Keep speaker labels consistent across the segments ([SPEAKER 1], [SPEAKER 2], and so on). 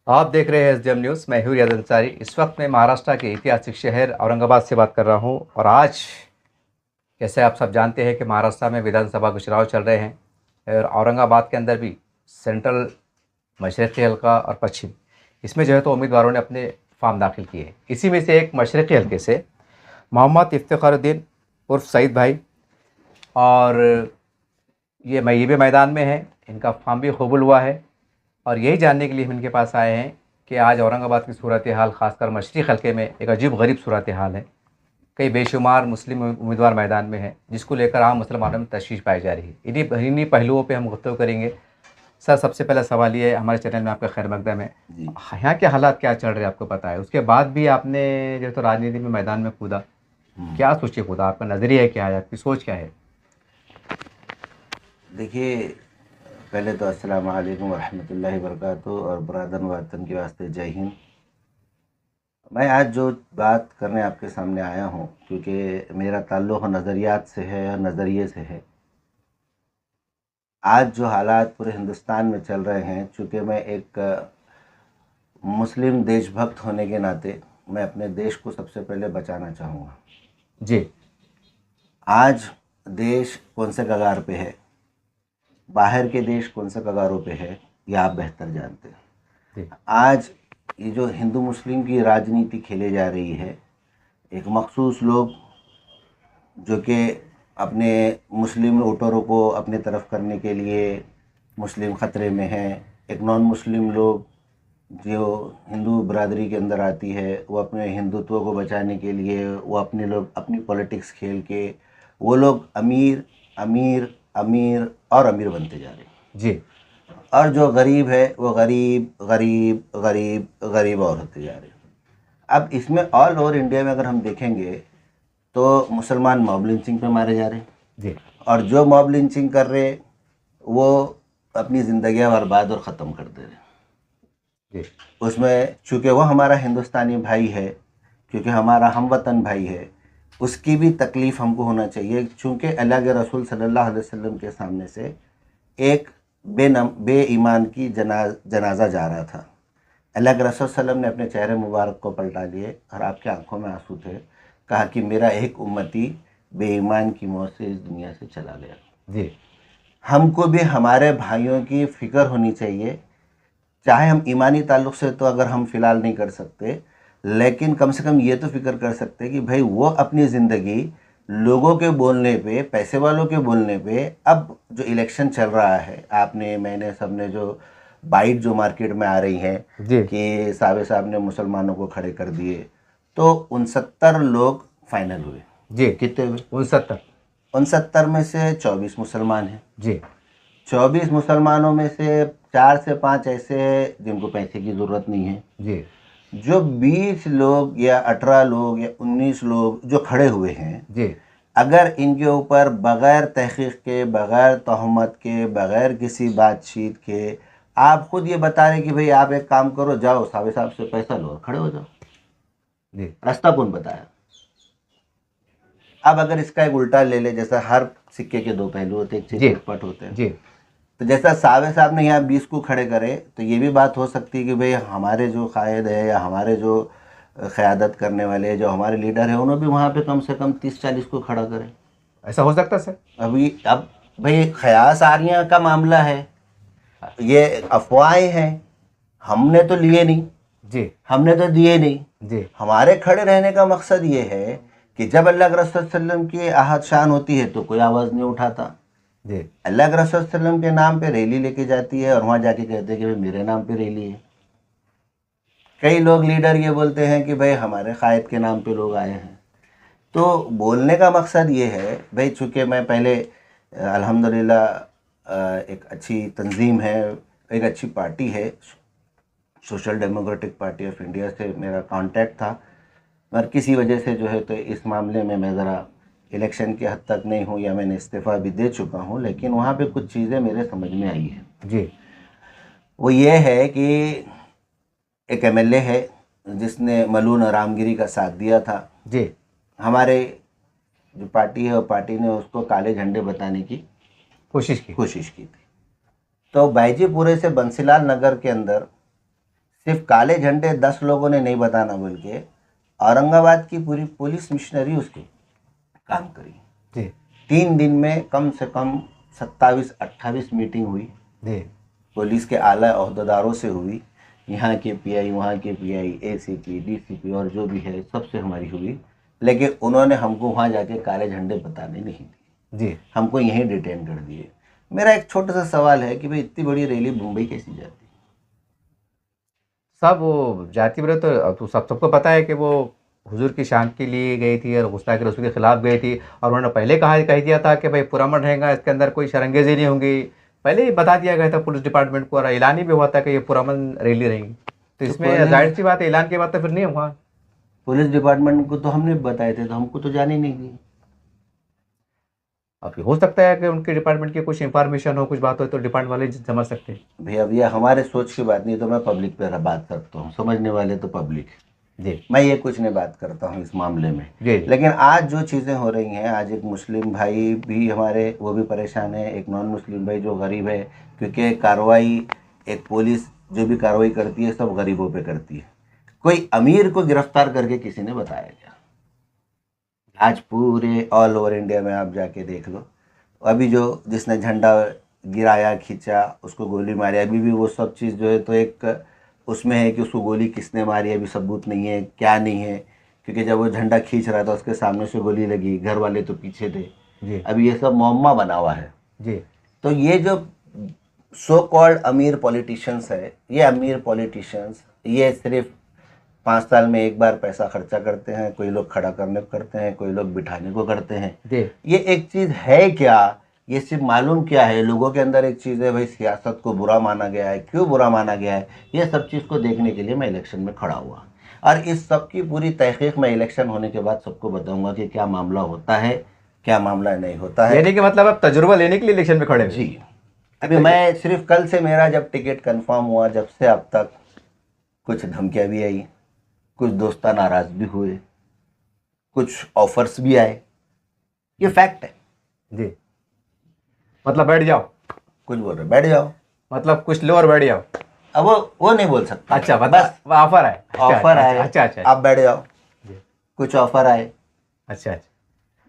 [SPEAKER 1] आप देख रहे हैं एसडीएम न्यूज़। मैं हूँ रियाज अंसारी। इस वक्त मैं महाराष्ट्र के ऐतिहासिक शहर औरंगाबाद से बात कर रहा हूँ और आज जैसे आप सब जानते हैं कि महाराष्ट्र में विधानसभा के चुनाव चल रहे हैं और औरंगाबाद के अंदर भी सेंट्रल, मशरक़ी हल्का और पश्चिम, इसमें जो है तो उम्मीदवारों ने अपने फॉर्म दाखिल किए हैं। इसी में से एक मशरक़ी हल्के से मोहम्मद इफ्तिखारुद्दीन उर्फ सईद भाई और ये भी मैदान में है। इनका फॉर्म भी कबूल हुआ है और यही जानने के लिए हम इनके पास आए हैं कि आज औरंगाबाद की सूरत हाल, ख़ासकर मशरक़ी हल्के में एक अजीब गरीब सूरत हाल है। कई बेशुमार मुस्लिम उम्मीदवार मैदान में हैं, जिसको लेकर आम मुसलमानों में तशवीश पाई जा रही है। इन्हीं पहलुओं पे हम गुफ्तगू करेंगे। सर, सबसे पहला सवाल ये है, हमारे चैनल में आपका खैर मकदम है।
[SPEAKER 2] जी।
[SPEAKER 1] यहाँ के हालात क्या चल रहे हैं आपको पता है, उसके बाद भी आपने जो तो राजनीति में मैदान में कूदा, क्या सोचे कूदा, आपका नज़रिया क्या है, आपकी सोच क्या है?
[SPEAKER 2] देखिए, पहले तो अस्सलाम वालेकुम वरहमतुल्लाहि वबरकातुहू और बरादर वतन के वास्ते जय हिंद। मैं आज जो बात करने आपके सामने आया हूँ, क्योंकि मेरा ताल्लुक़ नज़रियात से है और नज़रिए से है। आज जो हालात पूरे हिंदुस्तान में चल रहे हैं, चूँकि मैं एक मुस्लिम देशभक्त होने के नाते मैं अपने देश को सबसे पहले बचाना चाहूँगा।
[SPEAKER 1] जी।
[SPEAKER 2] आज देश कौन से कगार पे है, बाहर के देश कौन से कगारों पे है, ये आप बेहतर जानते हैं।
[SPEAKER 1] जी।
[SPEAKER 2] आज ये जो हिंदू मुस्लिम की राजनीति खेली जा रही है, एक मखसूस लोग जो कि अपने मुस्लिम वोटरों को अपने तरफ करने के लिए मुस्लिम ख़तरे में हैं, एक नॉन मुस्लिम लोग जो हिंदू बरादरी के अंदर आती है, वो अपने हिंदुत्व को बचाने के लिए वो अपने लोग अपनी पॉलिटिक्स खेल के वो लोग अमीर अमीर अमीर और अमीर बनते जा रहे हैं।
[SPEAKER 1] जी।
[SPEAKER 2] और जो गरीब है वो गरीब गरीब गरीब गरीब और होते जा रहे हैं। अब इसमें ऑल ओवर इंडिया में अगर हम देखेंगे तो मुसलमान मॉब लिंचिंग पे मारे जा रहे हैं,
[SPEAKER 1] जी।
[SPEAKER 2] और जो मॉब लिंचिंग कर रहे वो अपनी ज़िंदगियाँ बर्बाद और ख़त्म कर दे रहे हैं।
[SPEAKER 1] जी।
[SPEAKER 2] उसमें चूँकि वो हमारा हिंदुस्तानी भाई है, क्योंकि हमारा हमवतन भाई है, उसकी भी तकलीफ़ हमको होना चाहिए। चूँकि अल्लाह के रसूल सल्लल्लाहु अलैहि वसल्लम के सामने से एक बेईमान की जनाजा जा रहा था। अल्लाह के रसूल सल्लम ने अपने चेहरे मुबारक को पलटा लिए और आपकी आंखों में आंसू थे। कहा कि मेरा एक उम्मती बेईमान की मौत से इस दुनिया से चला गया।
[SPEAKER 1] जी।
[SPEAKER 2] हमको भी हमारे भाइयों की फ़िक्र होनी चाहिए, चाहे हम ईमानी ताल्लुक़ से तो अगर हम फ़िलहाल नहीं कर सकते, लेकिन कम से कम ये तो फ़िक्र कर सकते कि भाई वो अपनी ज़िंदगी लोगों के बोलने पे, पैसे वालों के बोलने पे, अब जो इलेक्शन चल रहा है, आपने मैंने सब ने जो बाइट जो मार्केट में आ रही हैं
[SPEAKER 1] जी।
[SPEAKER 2] कि सावे साहब ने मुसलमानों को खड़े कर दिए, तो 69 लोग फाइनल हुए।
[SPEAKER 1] जी।
[SPEAKER 2] कितने हुए?
[SPEAKER 1] 69।
[SPEAKER 2] 69 में से 24 मुसलमान हैं।
[SPEAKER 1] जी।
[SPEAKER 2] 24 मुसलमानों में से 4 से 5 ऐसे हैं जिनको पैसे की ज़रूरत नहीं है।
[SPEAKER 1] जी।
[SPEAKER 2] जो 20 लोग या 18 लोग या 19 लोग जो खड़े हुए हैं,
[SPEAKER 1] जी।
[SPEAKER 2] अगर इनके ऊपर बग़ैर तहक़ीक़ के, बग़ैर तहमत के, बग़ैर किसी बातचीत के आप ख़ुद ये बता रहे कि भाई आप एक काम करो, जाओ सावे साहब से पैसा लो और खड़े हो जाओ,
[SPEAKER 1] जी।
[SPEAKER 2] रास्ता कौन बताया? अब अगर इसका एक उल्टा ले ले, जैसा हर सिक्के के दो पहलू होते हैं, एक
[SPEAKER 1] जी।
[SPEAKER 2] चिट पट होते हैं,
[SPEAKER 1] जी।
[SPEAKER 2] तो जैसा सावे साहब ने यहाँ 20 को खड़े करे, तो ये भी बात हो सकती है कि भाई हमारे जो कायद है या हमारे जो क़यादत करने वाले जो हमारे लीडर हैं, उन्होंने भी वहाँ पे कम से कम 30-40 को खड़ा करें।
[SPEAKER 1] ऐसा हो सकता है सर?
[SPEAKER 2] अब भाई ख़यास आरियाँ का मामला है, ये अफवाहें हैं, हमने तो लिए नहीं,
[SPEAKER 1] जी।
[SPEAKER 2] हमने तो दिए नहीं।
[SPEAKER 1] जी।
[SPEAKER 2] हमारे खड़े रहने का मकसद ये है कि जब अल्लाह के रसूल सल्लम की आहत शान होती है तो कोई आवाज़ नहीं उठाता।
[SPEAKER 1] जी।
[SPEAKER 2] अल्लाह के रसूल सल्लम के नाम पे रैली लेके जाती है और वहाँ जाके कहते हैं कि भाई मेरे नाम पे रैली है। कई लोग लीडर ये बोलते हैं कि भाई हमारे कायद के नाम पे लोग आए हैं। तो बोलने का मकसद ये है भाई, चूँकि मैं पहले अल्हम्दुलिल्लाह एक अच्छी तंजीम है, एक अच्छी पार्टी है, social democratic party of India से मेरा कांटेक्ट था, मगर किसी वजह से जो है तो इस मामले में मैं ज़रा इलेक्शन के हद तक नहीं हूँ, या मैंने इस्तीफ़ा भी दे चुका हूँ, लेकिन वहाँ पे कुछ चीज़ें मेरे समझ में आई हैं।
[SPEAKER 1] जी।
[SPEAKER 2] वो ये है कि एक एमएलए है जिसने मलून रामगिरी का साथ दिया था।
[SPEAKER 1] जी।
[SPEAKER 2] हमारे जो पार्टी है वो पार्टी ने उसको काले झंडे बताने की
[SPEAKER 1] कोशिश की।
[SPEAKER 2] थी। तो बाईजीपुरे से बंसीलाल नगर के अंदर सिर्फ काले झंडे 10 लोगों ने नहीं बताना बोल के औरंगाबाद की पूरी पुलिस मिशनरी उसके काम करी।
[SPEAKER 1] जी
[SPEAKER 2] 3 दिन में कम से कम 27-28 मीटिंग हुई,
[SPEAKER 1] जी
[SPEAKER 2] पुलिस के आला अहदेदारों से हुई, यहाँ के पीआई, वहाँ के पीआई, एसीपी, डीसीपी और जो भी है सबसे हमारी हुई, लेकिन उन्होंने हमको वहाँ जाके काले झंडे बताने नहीं दिए,
[SPEAKER 1] जी।
[SPEAKER 2] हमको यहीं डिटेन कर दिए। मेरा एक छोटा सा सवाल है कि भाई इतनी बड़ी रैली मुंबई कैसी जाती?
[SPEAKER 1] सब वो जाति विरोध तो अब तो सबको पता है कि वो हुजूर की शान के लिए गई थी और गुस्ताखी रसूल के खिलाफ गई थी, और उन्होंने पहले कह दिया था कि भाई पुरअमन रहेगा, इसके अंदर कोई शरंगेजी नहीं होंगी। पहले ही बता दिया गया था पुलिस डिपार्टमेंट को, और ऐलान ही भी हुआ था कि ये पुरअमन रैली रहेगी। तो इसमें जाहिर सी बात है, ऐलान के बाद तो फिर नहीं हुआ।
[SPEAKER 2] पुलिस डिपार्टमेंट को तो हमने बताए थे, तो हमको तो जाने नहीं दी।
[SPEAKER 1] अब हो सकता है कि उनके डिपार्टमेंट की कुछ इंफॉर्मेशन हो, कुछ बात हो, तो डिपार्टमेंट वाले समझ सकते हैं।
[SPEAKER 2] भैया भैया हमारे सोच की बात नहीं, तो मैं पब्लिक पे बात करता हूँ, समझने वाले तो पब्लिक,
[SPEAKER 1] जी
[SPEAKER 2] मैं ये कुछ नहीं बात करता हूँ इस मामले में।
[SPEAKER 1] जी
[SPEAKER 2] लेकिन आज जो चीज़ें हो रही हैं, आज एक मुस्लिम भाई भी हमारे वो भी परेशान है, एक नॉन मुस्लिम भाई जो गरीब है, क्योंकि कार्रवाई एक पुलिस जो भी कार्रवाई करती है सब गरीबों पे करती है। कोई अमीर को गिरफ्तार करके किसी ने बताया क्या? आज पूरे ऑल ओवर इंडिया में आप जाके देख लो, अभी जो जिसने झंडा गिराया खींचा उसको गोली मारी, अभी भी वो सब चीज़ जो है तो एक उसमें है कि उसको गोली किसने मारी अभी सबूत नहीं है, क्या नहीं है, क्योंकि जब वो झंडा खींच रहा था उसके सामने से गोली लगी, घर वाले तो पीछे थे।
[SPEAKER 1] जी
[SPEAKER 2] अभी ये सब मुअम्मा बना हुआ है।
[SPEAKER 1] जी
[SPEAKER 2] तो ये जो सो कॉल्ड अमीर पॉलिटिशियंस है, ये अमीर पॉलिटिशियंस ये सिर्फ 5 साल में एक बार पैसा खर्चा करते हैं, कोई लोग खड़ा करने को करते हैं, कोई लोग बिठाने को करते हैं।
[SPEAKER 1] जी
[SPEAKER 2] ये एक चीज़ है क्या? ये सिर्फ मालूम क्या है लोगों के अंदर एक चीज़ है, भाई सियासत को बुरा माना गया है, क्यों बुरा माना गया है, ये सब चीज़ को देखने के लिए मैं इलेक्शन में खड़ा हुआ, और इस सब की पूरी तहकीक मैं इलेक्शन होने के बाद सबको बताऊंगा कि क्या मामला होता है, क्या मामला नहीं होता है।
[SPEAKER 1] यानी कि मतलब आप तजुर्बा लेने के लिए इलेक्शन में खड़े हुए?
[SPEAKER 2] जी, अभी मैं सिर्फ कल से मेरा जब टिकट कंफर्म हुआ, जब से अब तक कुछ धमकियाँ भी आई, कुछ दोस्त नाराज भी हुए, कुछ ऑफर्स भी आए, ये फैक्ट है।
[SPEAKER 1] जी मतलब बैठ जाओ,
[SPEAKER 2] कुछ बोल रहे बैठ जाओ,
[SPEAKER 1] मतलब कुछ लो और बैठ जाओ।
[SPEAKER 2] अब वो नहीं बोल सकता।
[SPEAKER 1] अच्छा
[SPEAKER 2] बस
[SPEAKER 1] मतलब ऑफर है?
[SPEAKER 2] ऑफर आए,
[SPEAKER 1] अच्छा अच्छा
[SPEAKER 2] आप बैठ जाओ।
[SPEAKER 1] जी।
[SPEAKER 2] कुछ ऑफर आए,
[SPEAKER 1] अच्छा अच्छा।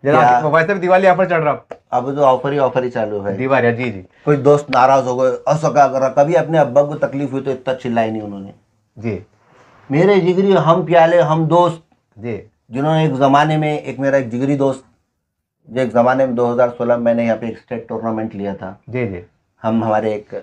[SPEAKER 1] जरा वैसे भी दिवाली ऑफर चल रहा,
[SPEAKER 2] अब तो ऑफर ही चालू है।
[SPEAKER 1] दिवाली, जी जी
[SPEAKER 2] कुछ दोस्त नाराज हो गए, ऐसा क्या कर रहा, कभी अपने अब्बा को तकलीफ हुई तो इतना चिल्लाए नहीं उन्होंने।
[SPEAKER 1] जी
[SPEAKER 2] मेरे जिगरी हम प्याले हम दोस्त,
[SPEAKER 1] जी
[SPEAKER 2] जिन्होंने एक ज़माने में, एक मेरा एक जिगरी दोस्त जो एक ज़माने में 2016 में मैंने यहाँ पे एक स्टेट टूर्नामेंट लिया था,
[SPEAKER 1] जी जी
[SPEAKER 2] हम हमारे एक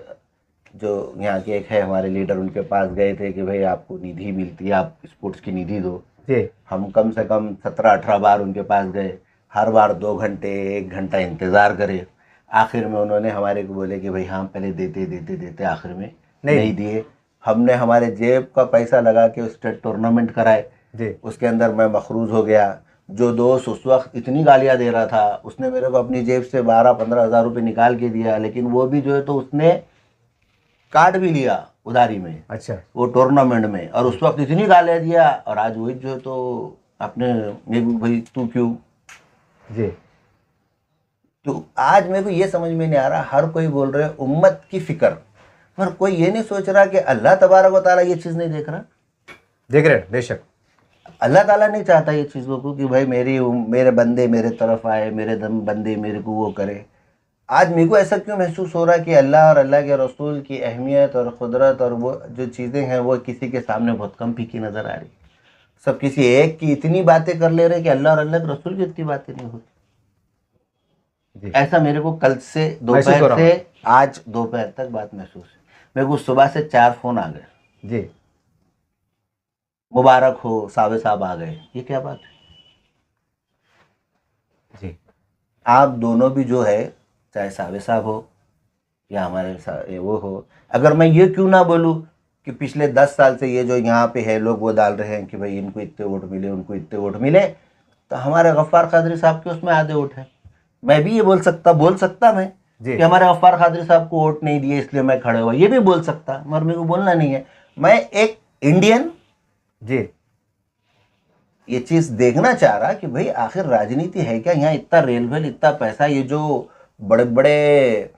[SPEAKER 2] जो यहाँ के एक है हमारे लीडर, उनके पास गए थे कि भाई आपको निधि मिलती है, आप स्पोर्ट्स की निधि दो।
[SPEAKER 1] जी
[SPEAKER 2] हम कम से कम 17-18 बार उनके पास गए, हर बार 2 घंटे 1 घंटा इंतज़ार करे, आखिर में उन्होंने हमारे को बोले कि भाई हाँ पहले देते देते देते, आखिर में नहीं दिए। हमने हमारे जेब का पैसा लगा के स्टेट टूर्नामेंट कराए
[SPEAKER 1] जी
[SPEAKER 2] उसके अंदर मैं मखरूज हो गया। जो दोस्त उस वक्त इतनी गालियाँ दे रहा था, उसने मेरे को अपनी जेब से 12-15 हज़ार रुपये निकाल के दिया, लेकिन वो भी जो है तो उसने कार्ड भी लिया उधारी में,
[SPEAKER 1] अच्छा
[SPEAKER 2] वो टूर्नामेंट में, और उस वक्त इतनी गालियाँ दिया, और आज वही जो है तो अपने भाई तू क्यों।
[SPEAKER 1] जी
[SPEAKER 2] तो आज मेरे को ये समझ में नहीं आ रहा, हर कोई बोल रहे उम्मत की फिक्र, पर कोई ये नहीं सोच रहा कि अल्लाह तबारक व तआला ये चीज़ नहीं देख रहा।
[SPEAKER 1] देख रहे हैं, बेशक
[SPEAKER 2] अल्लाह ताला नहीं चाहता ये चीज़ों को कि भाई मेरे बंदे मेरे तरफ आए, मेरे बंदे मेरे को वो करे। आज मेरे को ऐसा क्यों महसूस हो रहा है कि अल्लाह और अल्लाह के रसूल की अहमियत और क़ुदरत और वो जो चीज़ें हैं वो किसी के सामने बहुत कम फीकी नज़र आ रही। सब किसी एक की इतनी बातें कर ले रहे कि अल्लाह और अल्लाह के रसूल की इतनी बातें नहीं होती। ऐसा मेरे को कल से दोपहर से आज दोपहर तक बात महसूस है। मेरे को सुबह से 4 फ़ोन आ गए,
[SPEAKER 1] जी
[SPEAKER 2] मुबारक हो सावे साहब आ गए, ये क्या बात है?
[SPEAKER 1] जी
[SPEAKER 2] आप दोनों भी जो है, चाहे सावे साहब हो या हमारे वो हो, अगर मैं ये क्यों ना बोलूँ कि पिछले 10 साल से ये जो यहाँ पे है लोग वो डाल रहे हैं कि भाई इनको इतने वोट मिले, उनको इतने वोट मिले, तो हमारे गफ्फार कादरी साहब के उसमें आधे वोट है। मैं भी ये बोल सकता मैं कि हमारे गफ्फार कादरी साहब को वोट नहीं दिए इसलिए मैं खड़े हुआ, ये भी बोल सकता, मगर मेरे को बोलना नहीं है। मैं एक इंडियन
[SPEAKER 1] जी
[SPEAKER 2] ये चीज़ देखना चाह रहा कि भाई आखिर राजनीति है क्या यहाँ, इतना रेलवेल, इतना पैसा, ये जो बड़े बड़े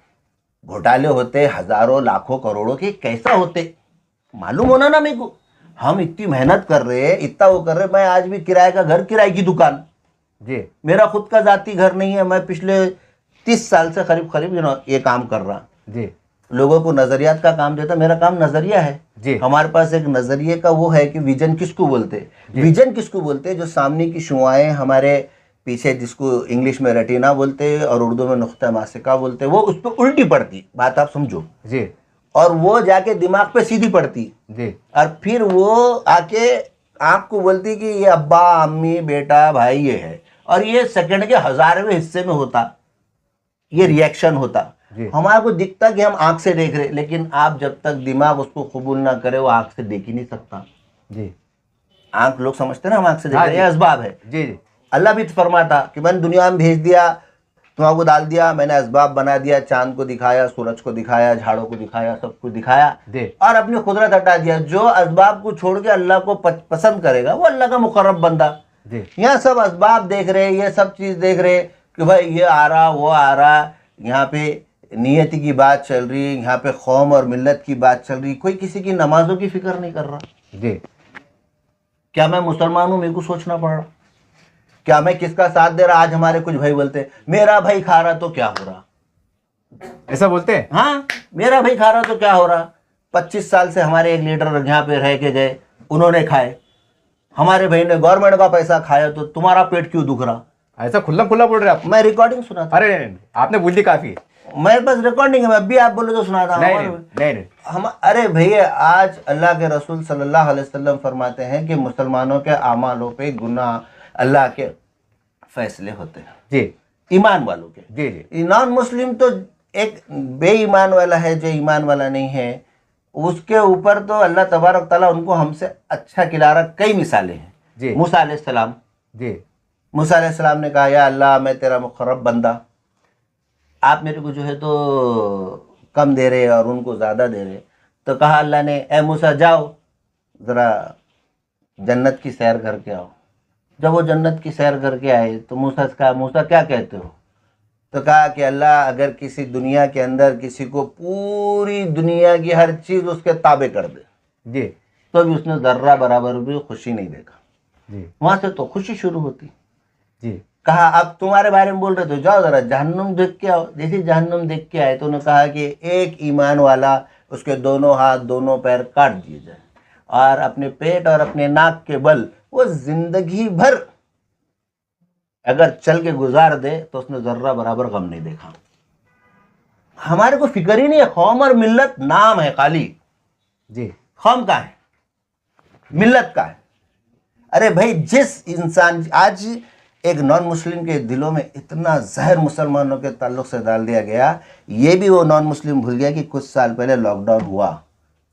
[SPEAKER 2] घोटाले होते हज़ारों लाखों करोड़ों के, कैसा होते, मालूम होना ना मेरे को, हम इतनी मेहनत कर रहे हैं, इतना वो कर रहे हैं। मैं आज भी किराए का घर, किराए की दुकान,
[SPEAKER 1] जी
[SPEAKER 2] मेरा खुद का जाती घर नहीं है। मैं पिछले 30 साल से करीब करीब ये काम कर रहा।
[SPEAKER 1] जी
[SPEAKER 2] लोगों को नजरियात का काम देता, मेरा काम नजरिया है
[SPEAKER 1] जी
[SPEAKER 2] हमारे पास एक नजरिए का वो है कि विजन किसको बोलते हैं। विजन किसको बोलते हैं? जो सामने की शुआएं हमारे पीछे, जिसको इंग्लिश में रेटिना बोलते हैं और उर्दू में नुक्ता मासिका बोलते हैं, वो उस पर उल्टी पड़ती, बात आप समझो
[SPEAKER 1] जी
[SPEAKER 2] और वो जाके दिमाग पे सीधी पड़ती
[SPEAKER 1] जी
[SPEAKER 2] और फिर वो आके आपको बोलती कि ये अब्बा अम्मी बेटा भाई ये है, और ये सेकंड के 1000वें हिस्से में होता, ये रिएक्शन होता।
[SPEAKER 1] जी।
[SPEAKER 2] हमारे को दिखता कि हम आंख से देख रहे, लेकिन आप जब तक दिमाग उसको कबूल ना करे वो आंख से देख ही नहीं सकता।
[SPEAKER 1] जी
[SPEAKER 2] आंख लोग समझते ना हम आंख से देख
[SPEAKER 1] हाँ
[SPEAKER 2] रहे
[SPEAKER 1] जी।
[SPEAKER 2] हैं, असबाब है।
[SPEAKER 1] जी जी
[SPEAKER 2] अल्लाह भी तो फरमाता कि मैंने दुनिया में भेज दिया, तुम्हारा को डाल दिया, मैंने असबाब बना दिया, चांद को दिखाया, सूरज को दिखाया, झाड़ों को दिखाया, सब कुछ दिखाया
[SPEAKER 1] जी
[SPEAKER 2] और अपनी कुदरत हटा दिया। जो असबाब को छोड़ के अल्लाह को पसंद करेगा वो अल्लाह का मुकर्रब बंदा।
[SPEAKER 1] जी
[SPEAKER 2] यहाँ सब असबाब देख रहे, ये सब चीज़ देख रहे कि भाई ये आ रहा वो आ रहा, यहाँ पे नियति की बात चल रही, यहाँ पे कौम और मिल्लत की बात चल रही, कोई किसी की नमाजों की फिक्र नहीं कर रहा।
[SPEAKER 1] जी
[SPEAKER 2] क्या मैं मुसलमान हूँ, मेरे को सोचना पड़ रहा? क्या मैं किसका साथ दे रहा? आज हमारे कुछ भाई बोलते हैं मेरा भाई खा रहा तो क्या हो रहा।
[SPEAKER 1] ऐसा बोलते हैं?
[SPEAKER 2] हाँ, मेरा भाई खा रहा तो क्या हो रहा। 25 साल से हमारे एक लीडर यहाँ पे रह के गए, उन्होंने खाए, हमारे भाई ने गवर्नमेंट का पैसा खाया, तो तुम्हारा पेट क्यों दुख रहा?
[SPEAKER 1] ऐसा खुला खुला बोल रहे हैं आप?
[SPEAKER 2] मैं रिकॉर्डिंग सुना था।
[SPEAKER 1] अरे नहीं, आपने बोल दी काफी है।
[SPEAKER 2] मेरे पास रिकॉर्डिंग है, मैं अभी आप बोले तो सुना था।
[SPEAKER 1] नहीं नहीं नहीं
[SPEAKER 2] हम अरे भैया, आज अल्लाह के रसूल सल्लल्लाहु अलैहि वसल्लम फरमाते हैं कि मुसलमानों के आमालों पे गुनाह अल्लाह के फैसले होते हैं,
[SPEAKER 1] जी
[SPEAKER 2] ईमान वालों के।
[SPEAKER 1] जी जी
[SPEAKER 2] नॉन मुस्लिम तो एक बेईमान वाला है, जो ईमान वाला नहीं है, उसके ऊपर तो अल्लाह तबारक ताला उनको हमसे अच्छा खिला रहा। कई मिसालें हैं।
[SPEAKER 1] जी
[SPEAKER 2] मूसा अलैहिस्सलाम,
[SPEAKER 1] जी
[SPEAKER 2] मूसा अलैहिस्सलाम ने कहा या अल्लाह मैं तेरा मुकर्रब बंदा, आप मेरे को जो है तो कम दे रहे और उनको ज़्यादा दे रहे। तो कहा अल्लाह ने, ए मूसा जाओ ज़रा जन्नत की सैर करके आओ। जब वो जन्नत की सैर करके आए तो मूसा से कहा, मूसा क्या कहते हो? तो कहा कि अल्लाह अगर किसी दुनिया के अंदर किसी को पूरी दुनिया की हर चीज़ उसके ताबे कर दे
[SPEAKER 1] जी
[SPEAKER 2] तो भी उसने ज़र्रा बराबर भी खुशी नहीं देखा।
[SPEAKER 1] जी
[SPEAKER 2] वहाँ से तो खुशी शुरू होती।
[SPEAKER 1] जी
[SPEAKER 2] कहा अब तुम्हारे बारे में बोल रहे तो जाओ ज़रा जहन्नुम देख के आओ। जैसे जहन्नुम देख के आए तो उन्होंने कहा कि एक ईमान वाला उसके दोनों हाथ दोनों पैर काट दिए जाए और अपने पेट और अपने नाक के बल वो जिंदगी भर अगर चल के गुजार दे तो उसने ज़र्रा बराबर गम नहीं देखा। हमारे को फिक्र ही नहीं है। कौम और मिल्लत नाम है खाली।
[SPEAKER 1] जी
[SPEAKER 2] कौम का है, मिल्लत का है। अरे भाई, जिस इंसान आज एक नॉन मुस्लिम के दिलों में इतना जहर मुसलमानों के ताल्लुक से डाल दिया गया, ये भी वो नॉन मुस्लिम भूल गया कि कुछ साल पहले लॉकडाउन हुआ,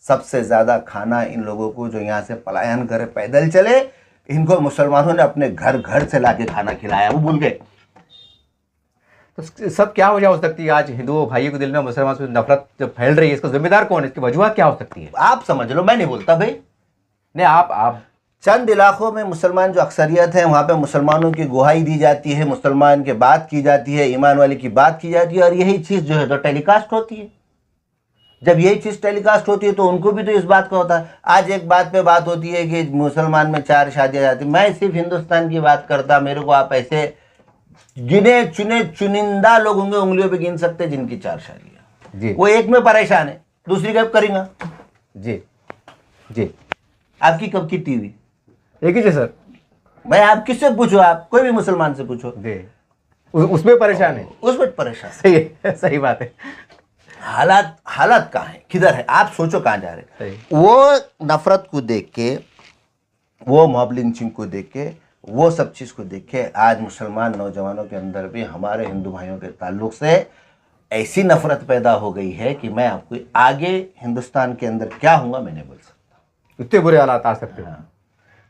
[SPEAKER 2] सबसे ज़्यादा खाना इन लोगों को जो यहाँ से पलायन करे पैदल चले, इनको मुसलमानों ने अपने घर घर से लाके खाना खिलाया, वो भूल गए।
[SPEAKER 1] तो सब क्या वजह हो सकती है आज हिंदुओं भाइयों के दिल में मुसलमान से नफरत जो फैल रही है, इसका जिम्मेदार कौन है? इसकी वजूहत क्या हो सकती है?
[SPEAKER 2] आप समझ लो, मैं नहीं बोलता भाई।
[SPEAKER 1] नहीं, आप
[SPEAKER 2] चंद इलाकों में मुसलमान जो अक्सरियत है वहाँ पे मुसलमानों की गुहाई दी जाती है, मुसलमान की बात की जाती है, ईमान वाले की बात की जाती है, और यही चीज़ जो है तो टेलीकास्ट होती है। जब यही चीज़ टेलीकास्ट होती है तो उनको भी तो इस बात का होता है। आज एक बात पे बात होती है कि मुसलमान में 4 शादियाँ जाती। मैं सिर्फ हिंदुस्तान की बात करता, मेरे को आप ऐसे गिने चुने चुनिंदा लोग होंगे, उंगलियों पे गिन सकते जिनकी 4 शादियाँ।
[SPEAKER 1] जी
[SPEAKER 2] वो एक में परेशान है, दूसरी कब करेंगे?
[SPEAKER 1] जी जी
[SPEAKER 2] आपकी कब की टीवी?
[SPEAKER 1] एक ही सर।
[SPEAKER 2] मैं आप किससे पूछो, आप कोई भी मुसलमान से पूछो,
[SPEAKER 1] जी उसमें परेशान है,
[SPEAKER 2] उसमें परेशान।
[SPEAKER 1] सही है, सही बात है।
[SPEAKER 2] हालात कहाँ है, किधर है, आप सोचो कहाँ जा रहे।
[SPEAKER 1] सही।
[SPEAKER 2] वो नफरत को देख के, वो मॉब लिंचिंग को देख के, वो सब चीज़ को देख के आज मुसलमान नौजवानों के अंदर भी हमारे हिंदू भाइयों के ताल्लुक से ऐसी नफरत पैदा हो गई है कि मैं आपको आगे हिंदुस्तान के अंदर क्या होगा मैं नहीं बोल सकता।
[SPEAKER 1] इतने बुरे हालात आ सकते हैं।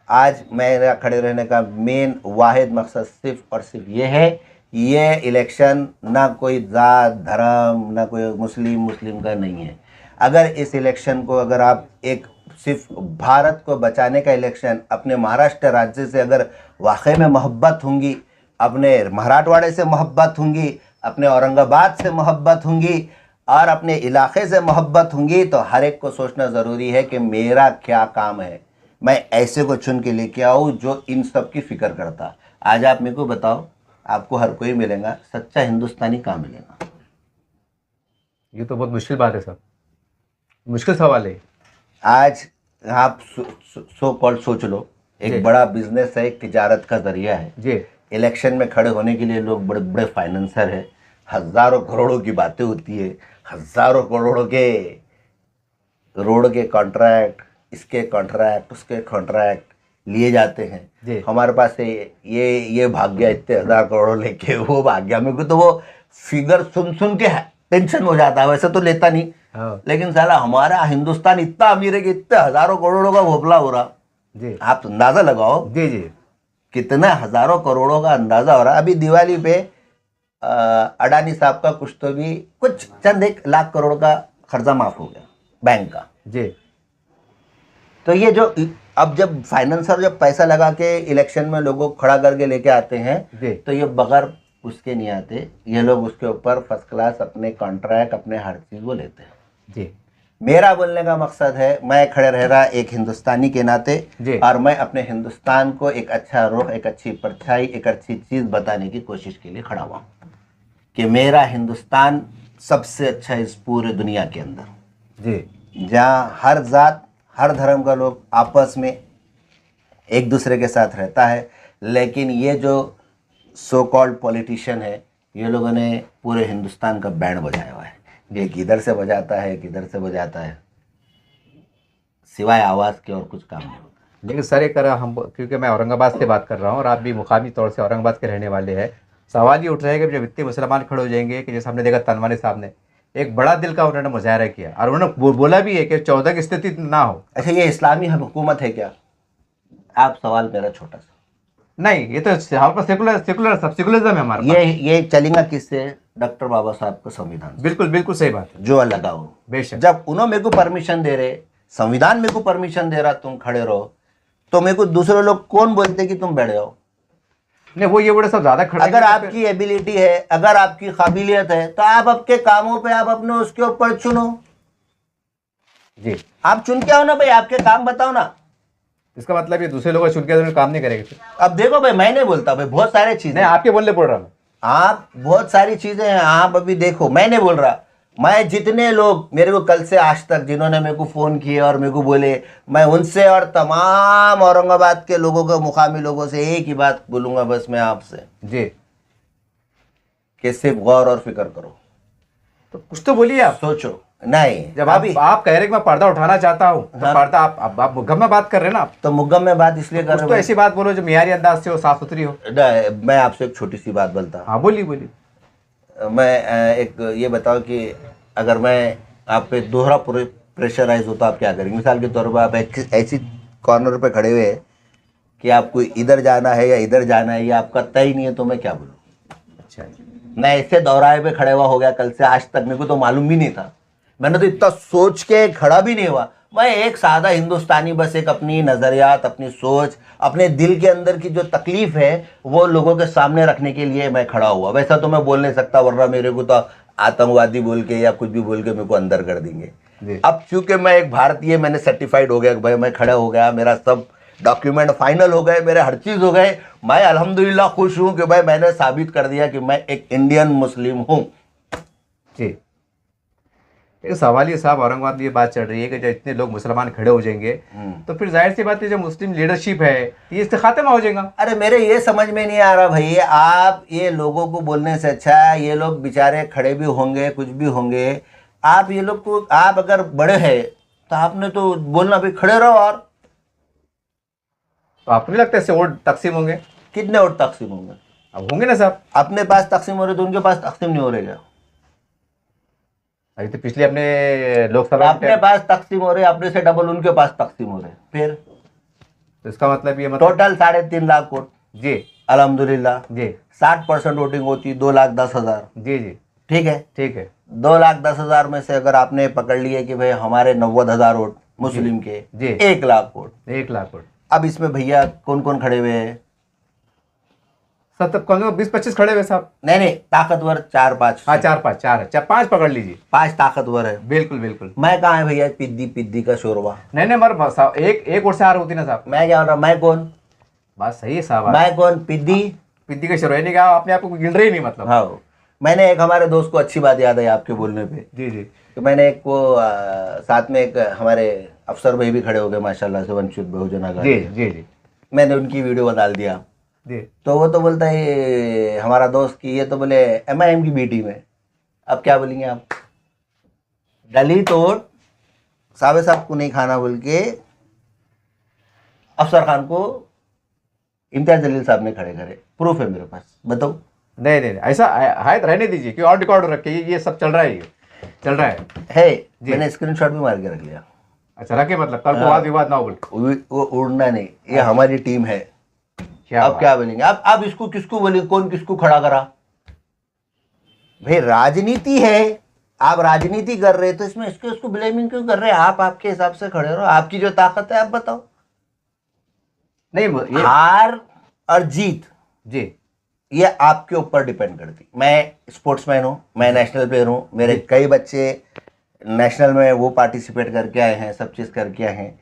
[SPEAKER 2] आज मेरा खड़े रहने का मेन वाहिद मकसद सिर्फ और सिर्फ ये है, ये इलेक्शन ना कोई जात धर्म ना कोई मुस्लिम का नहीं है। अगर इस इलेक्शन को अगर आप एक सिर्फ भारत को बचाने का इलेक्शन, अपने महाराष्ट्र राज्य से अगर वाकई में मोहब्बत होंगी, अपने मराठवाड़े से मोहब्बत होंगी, अपने औरंगाबाद से मोहब्बत होंगी, और अपने इलाके से मोहब्बत होंगी तो हर एक को सोचना ज़रूरी है कि मेरा क्या काम है, मैं ऐसे को चुन के लेके आऊँ जो इन सब की फ़िक्र करता। आज आप मेरे को बताओ, आपको हर कोई मिलेगा, सच्चा हिंदुस्तानी कहाँ मिलेगा?
[SPEAKER 1] ये तो बहुत मुश्किल बात है सर, मुश्किल सवाल है।
[SPEAKER 2] आज आप सो कॉल्ड सोच लो,
[SPEAKER 1] जी।
[SPEAKER 2] एक बड़ा बिजनेस है, एक तिजारत का जरिया है।
[SPEAKER 1] जी
[SPEAKER 2] इलेक्शन में खड़े होने के लिए लोग बड़े बड़े फाइनेंसर है, हज़ारों करोड़ों की बातें होती है, हज़ारों करोड़ों के रोड के कॉन्ट्रैक्ट, इसके कॉन्ट्रैक्ट, उसके कॉन्ट्रैक्ट लिए जाते हैं।
[SPEAKER 1] जी।
[SPEAKER 2] हमारे पास से ये भाग गया इतने 1000 करोड़ लेके, वो भाग गया। मेरे को तो वो फिगर सुन सुन के टेंशन हो जाता है, वैसे तो लेता नहीं,
[SPEAKER 1] हाँ
[SPEAKER 2] लेकिन साला हमारा हिंदुस्तान इतना अमीर है कि इतने हज़ारों करोड़ों का घोपला हो रहा।
[SPEAKER 1] जी
[SPEAKER 2] आप अंदाज़ा लगाओ
[SPEAKER 1] जी जी
[SPEAKER 2] कितना हज़ारों करोड़ों का अंदाज़ा हो रहा। अभी दिवाली पे अडानी साहब का कुछ तो भी कुछ चंद 1 लाख करोड़ का खर्चा माफ़ हो गया बैंक का।
[SPEAKER 1] जी
[SPEAKER 2] तो ये जो अब जब फाइनेंसर जब पैसा लगा के इलेक्शन में लोगों को खड़ा करके लेके आते हैं,
[SPEAKER 1] जी
[SPEAKER 2] तो ये बगैर उसके नहीं आते, ये लोग उसके ऊपर फर्स्ट क्लास अपने कॉन्ट्रैक्ट, अपने हर चीज़ वो लेते हैं।
[SPEAKER 1] जी
[SPEAKER 2] मेरा बोलने का मकसद है, मैं खड़े रह रहा एक हिंदुस्तानी के नाते,
[SPEAKER 1] जी।
[SPEAKER 2] और मैं अपने हिंदुस्तान को एक अच्छा रुख, एक अच्छी परछाई, एक अच्छी चीज़ बताने की कोशिश के लिए खड़ा हुआ हूँ कि मेरा हिंदुस्तान सबसे अच्छा इस पूरे दुनिया के अंदर,
[SPEAKER 1] जी
[SPEAKER 2] जहाँ हर जात, हर धर्म का लोग आपस में एक दूसरे के साथ रहता है। लेकिन ये जो सो कॉल्ड पॉलिटिशियन है, ये लोगों ने पूरे हिंदुस्तान का बैंड बजाया हुआ है। ये किधर से बजाता है, किधर से बजाता है, सिवाय आवाज़ के और कुछ काम नहीं होता।
[SPEAKER 1] लेकिन सर एक हम, क्योंकि मैं औरंगाबाद से बात कर रहा हूँ और आप भी मुकामी तौर से औरंगाबाद के रहने वाले हैं, सवाल ये उठ रहा है कि जब इतने मुसलमान खड़े हो जाएंगे कि जैसे हमने देखा तनवानी साहब ने एक बड़ा दिल का उन्होंने मुजाहरा किया और उन्होंने बोला भी है कि 14 की स्थिति ना हो।
[SPEAKER 2] अच्छा, ये इस्लामी हुकूमत है क्या? आप सवाल मेरा छोटा सा।
[SPEAKER 1] नहीं, ये तो हमारे पास सेकुलर सब सेकुलरिज्म है हमारे पास।
[SPEAKER 2] ये चलेगा किससे? डॉक्टर बाबा साहब का संविधान से।
[SPEAKER 1] बिल्कुल बिल्कुल सही बात है,
[SPEAKER 2] जो अलग हो
[SPEAKER 1] बेशक।
[SPEAKER 2] जब उन्होंने मेरे को परमिशन दे रहे, संविधान मेरे को परमिशन दे रहा तुम खड़े रहो, तो मेरे को दूसरे लोग कौन बोलते कि तुम बैठ जाओ?
[SPEAKER 1] नहीं, वो ये बड़े सब ज्यादा खड़े।
[SPEAKER 2] अगर आपकी एबिलिटी है, अगर आपकी काबिलियत है, तो आप आपके कामों पे आप अपने उसके ऊपर चुनो
[SPEAKER 1] जी।
[SPEAKER 2] आप चुन के आओ ना भाई, आपके काम बताओ ना।
[SPEAKER 1] इसका मतलब ये दूसरे लोग चुन के काम नहीं करेंगे।
[SPEAKER 2] अब देखो भाई, मैं नहीं बोलता भाई, बहुत सारे चीजें
[SPEAKER 1] नहीं, आपके बोलने पड़ रहा हूँ।
[SPEAKER 2] आप बहुत सारी चीजें हैं, आप अभी देखो, मैं नहीं बोल रहा। मैं जितने लोग मेरे को कल से आज तक जिन्होंने मेरे को फ़ोन किए और मेरे को बोले, मैं उनसे और तमाम औरंगाबाद के लोगों को, मुकामी लोगों से एक ही बात बोलूँगा बस मैं आपसे,
[SPEAKER 1] जी,
[SPEAKER 2] कि सिर्फ गौर और फिक्र करो।
[SPEAKER 1] तो कुछ तो बोलिए आप।
[SPEAKER 2] सोचो। नहीं,
[SPEAKER 1] जब आप कह रहे कि मैं पर्दा उठाना चाहता हूँ, तो
[SPEAKER 2] हाँ।
[SPEAKER 1] पर्दा आप मुगम में बात कर रहे हैं ना आप,
[SPEAKER 2] तो मुगम में बात इसलिए कर
[SPEAKER 1] कुछ
[SPEAKER 2] रहे
[SPEAKER 1] तो
[SPEAKER 2] हो।
[SPEAKER 1] ऐसी बात बोलो जो मियारी अंदाज से हो, साफ सुथरी हो।
[SPEAKER 2] मैं आपसे एक छोटी सी बात बोलता हूँ।
[SPEAKER 1] हाँ बोलिए बोलिए।
[SPEAKER 2] मैं एक ये बताओ कि अगर मैं आप पे दोहरा प्रेशराइज हो तो आप क्या करेंगे? मिसाल के तौर पर आप एक ऐसी कॉर्नर पे खड़े हुए हैं कि आपको इधर जाना है या इधर जाना है, ये आपका तय नहीं है, तो मैं क्या बोलूँ?
[SPEAKER 1] अच्छा,
[SPEAKER 2] मैं ऐसे दौराहे पे खड़े हुआ हो गया कल से आज तक, मेरे को तो मालूम भी नहीं था, मैंने तो इतना सोच के खड़ा भी नहीं हुआ। मैं एक सादा हिंदुस्तानी, बस एक अपनी नज़रियात, अपनी सोच, अपने दिल के अंदर की जो तकलीफ़ है वो लोगों के सामने रखने के लिए मैं खड़ा हुआ। वैसा तो मैं बोल नहीं सकता, वरना मेरे को तो आतंकवादी बोल के या कुछ भी बोल के मेरे को अंदर कर देंगे। अब चूंकि मैं एक भारतीय, मैंने सर्टिफाइड हो गया कि भाई मैं खड़ा हो गया, मेरा सब डॉक्यूमेंट फाइनल हो गए, मेरे हर चीज़ हो गए, मैं अल्हम्दुलिल्लाह खुश हूँ कि भाई मैंने साबित कर दिया कि मैं एक इंडियन मुस्लिम हूँ।
[SPEAKER 1] जी। एक सवाल ये साहब, औरंगाबाद में ये बात चल रही है कि जब इतने लोग मुसलमान खड़े हो जाएंगे तो फिर जाहिर सी बात है जो मुस्लिम लीडरशिप है ये इससे खात्मा हो जाएगा।
[SPEAKER 2] अरे मेरे ये समझ में नहीं आ रहा भाई, आप ये लोगों को बोलने से अच्छा है ये लोग बेचारे खड़े भी होंगे, कुछ भी होंगे, आप ये लोग को, आप अगर बड़े हैं तो आपने तो बोलना भी खड़े रहो। और
[SPEAKER 1] तो आपको नहीं लगता इससे वोट तकसीम होंगे?
[SPEAKER 2] कितने वोट तकसीम होंगे?
[SPEAKER 1] अब होंगे ना साहब।
[SPEAKER 2] अपने पास तकसीम हो रहे तो उनके पास तकसीम नहीं हो रहे क्या?
[SPEAKER 1] अभी तो पिछले अपने लोकसभा
[SPEAKER 2] अपने पास तकसीम हो रहे, अपने से डबल उनके पास तकसीम हो रहे, फिर
[SPEAKER 1] तो इसका मतलब ये मतलब
[SPEAKER 2] टोटल 3.5 लाख वोट।
[SPEAKER 1] जी
[SPEAKER 2] अल्हम्दुलिल्लाह
[SPEAKER 1] जी
[SPEAKER 2] 60% वोटिंग होती, 2,10,000।
[SPEAKER 1] जी जी
[SPEAKER 2] ठीक है,
[SPEAKER 1] ठीक है
[SPEAKER 2] 2,10,000 में से अगर आपने पकड़ लिए कि भाई हमारे 90,000 वोट मुस्लिम के,
[SPEAKER 1] जी
[SPEAKER 2] 1 लाख वोट।
[SPEAKER 1] 1 लाख वोट।
[SPEAKER 2] अब इसमें भैया कौन कौन खड़े हुए हैं?
[SPEAKER 1] 70 कौन 20-25 खड़े हुए साहब।
[SPEAKER 2] नहीं नहीं, ताकतवर 4-5।
[SPEAKER 1] हाँ 4-5 4 है, 5 पकड़ लीजिए।
[SPEAKER 2] 5 ताकतवर है।
[SPEAKER 1] बिल्कुल बिल्कुल।
[SPEAKER 2] मैं कहाँ है भैया पिद्दी पिद्दी का शोरबा?
[SPEAKER 1] नहीं मर साहब, एक और से हार होती ना साहब।
[SPEAKER 2] मैं क्या बोल रहा, मैं कौन?
[SPEAKER 1] बात सही है साहब।
[SPEAKER 2] मैं कौन? पिद्दी
[SPEAKER 1] पिद्दी का शुरू है नहीं, कहा अपने आप को गिन रहे ही नहीं मतलब।
[SPEAKER 2] हाँ, मैंने एक हमारे दोस्त को अच्छी बात याद है आपके बोलने पे।
[SPEAKER 1] जी जी।
[SPEAKER 2] तो मैंने एक वो साथ में एक हमारे अफसर भाई भी खड़े हो गए माशाल्लाह से, वंचित बहुजन आघाड़ी।
[SPEAKER 1] जी जी जी
[SPEAKER 2] मैंने उनकी वीडियो डाल दिया,
[SPEAKER 1] जी।
[SPEAKER 2] तो वो तो बोलता है ये हमारा दोस्त की, ये तो बोले MIM की बेटी में। अब क्या बोलेंगे आप? डली तोड़ सावे साहब को नहीं खाना बोल के अफसर खान को इम्तियाज जलील साहब ने खड़े करे। प्रूफ है मेरे पास, बताओ।
[SPEAKER 1] नहीं नहीं ऐसा है तो रहने दीजिए, कि और रिकॉर्ड रखे, ये सब चल रहा है, ये चल रहा है।
[SPEAKER 2] मैंने स्क्रीनशॉट भी मार के रख लिया।
[SPEAKER 1] अच्छा रखे, मतलब कल को वाद विवाद ना हो बोल।
[SPEAKER 2] वो उड़ना नहीं, ये हमारी टीम है। अब क्या बोलेंगे? अब इसको किसको बोलेंगे, कौन किसको खड़ा करा? भाई राजनीति है, आप राजनीति कर रहे तो इसमें इसको ब्लेमिंग क्यों कर रहे हैं? आप आपके हिसाब से खड़े रहो, आपकी जो ताकत है आप बताओ।
[SPEAKER 1] नहीं ये
[SPEAKER 2] हार और जीत
[SPEAKER 1] जी
[SPEAKER 2] ये आपके ऊपर डिपेंड करती। मैं स्पोर्ट्समैन हूँ, मैं नेशनल प्लेयर हूँ, मेरे कई बच्चे नेशनल में वो पार्टिसिपेट करके आए हैं, सब चीज़ करके आए हैं।